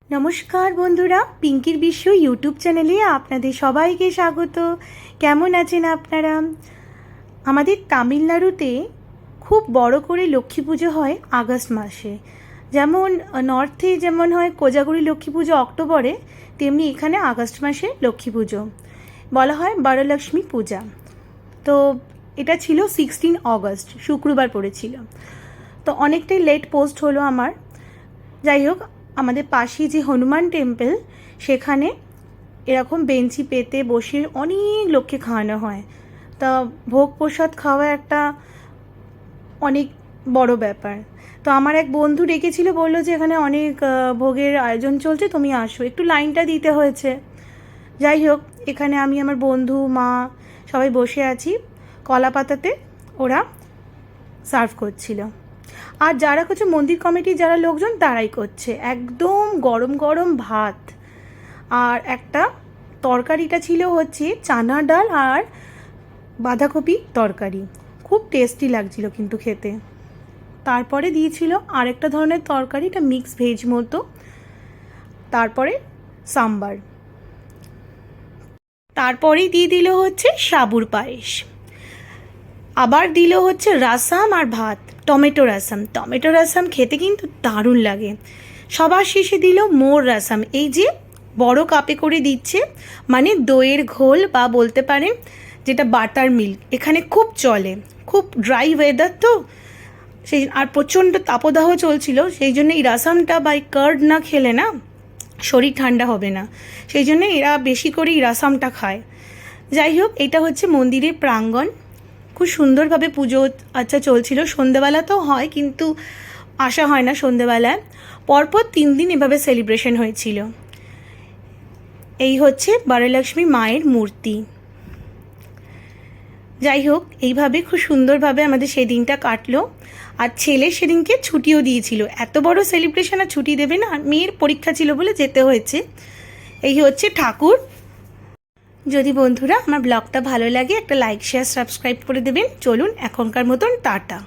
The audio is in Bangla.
নমস্কার বন্ধুরা, পিঙ্কির বিশ্ব ইউটিউব চ্যানেলে আপনাদের সবাইকে স্বাগত। কেমন আছেন আপনারা? আমাদের তামিলনাড়ুতে খুব বড় করে লক্ষ্মী পুজো হয় আগস্ট মাসে। যেমন নর্থে যেমন হয় কোজাগরি লক্ষ্মী পুজো অক্টোবরে, তেমনি এখানে আগস্ট মাসে লক্ষ্মী পুজো বলা হয় বড়লক্ষ্মী পূজা। তো এটা ছিল 16 অগস্ট, শুক্রবার পড়েছিল। তো অনেকটাই লেট পোস্ট হলো আমার। যাই হোক, আমাদের পাশে যে হনুমান টেম্পল, সেখানে এরকম বেঞ্চি পেতে বসে অনেক লোককে খাওয়ানো হয়। তা ভোগ প্রসাদ খাওয়া একটা অনেক বড় ব্যাপার। তো আমার এক বন্ধু ডেকেছিল, বললো যে এখানে অনেক ভোগের আয়োজন চলছে, তুমি আসো। একটু লাইনটা দিতে হয়েছে। যাই হোক, এখানে আমি আমার বন্ধু, মা সবাই বসে আছি। কলা পাতাতে ওরা সার্ভ করছিল। আর যারা করছে মন্দির কমিটির যারা লোকজন, তারাই করছে। একদম গরম গরম ভাত আর একটা তরকারিটা ছিল হচ্ছে চানা ডাল আর বাঁধাকপি তরকারি। খুব টেস্টি লাগছিল কিন্তু খেতে। তারপরে দিয়েছিল আরেকটা ধরনের তরকারি, এটা মিক্স ভেজ মতো। তারপরে সাম্বার। তারপরেই দিয়ে দিল হচ্ছে সাবুর পায়েস। আবার দিল হচ্ছে রাসাম আর ভাত, টমেটো রাসাম। টমেটো রাসাম খেতে কিন্তু দারুণ লাগে। সবার শেষে দিল মোর রাসাম, এই যে বড় কাপে করে দিচ্ছে, মানে দইয়ের ঘোল বা বলতে পারেন যেটা বাটার মিল্ক এখানে খুব চলে। খুব ড্রাই ওয়েদার তো, সেই আর প্রচণ্ড তাপদাহ চলছিল, সেই জন্য এই রাসামটা বা কার্ড না খেলে না শরীর ঠান্ডা হবে না, সেই জন্য এরা বেশি করে এই রাসামটা খায়। যাই হোক, এটা হচ্ছে মন্দিরের প্রাঙ্গণ। খুব সুন্দরভাবে পুজো চলছিল। সন্ধেবেলাতেও হয়, কিন্তু আসা হয় না সন্ধেবেলায়। পরপর 3 দিন এভাবে সেলিব্রেশন হয়েছিল। এই হচ্ছে বড়লক্ষ্মী মায়ের মূর্তি। যাই হোক, এইভাবে খুব সুন্দরভাবে আমাদের সেই দিনটা কাটলো। আর ছেলে সেদিনকে ছুটিও দিয়েছিল। এত বড় সেলিব্রেশন আর ছুটি দেবে না, মেয়ের পরীক্ষা ছিল বলে যেতে হয়েছে। এই হচ্ছে ঠাকুর। যদি বন্ধুরা আমার ব্লগটা ভালো লাগে, একটা লাইক, শেয়ার, সাবস্ক্রাইব করে দেবেন। চলুন এখনকার মতন টাটা।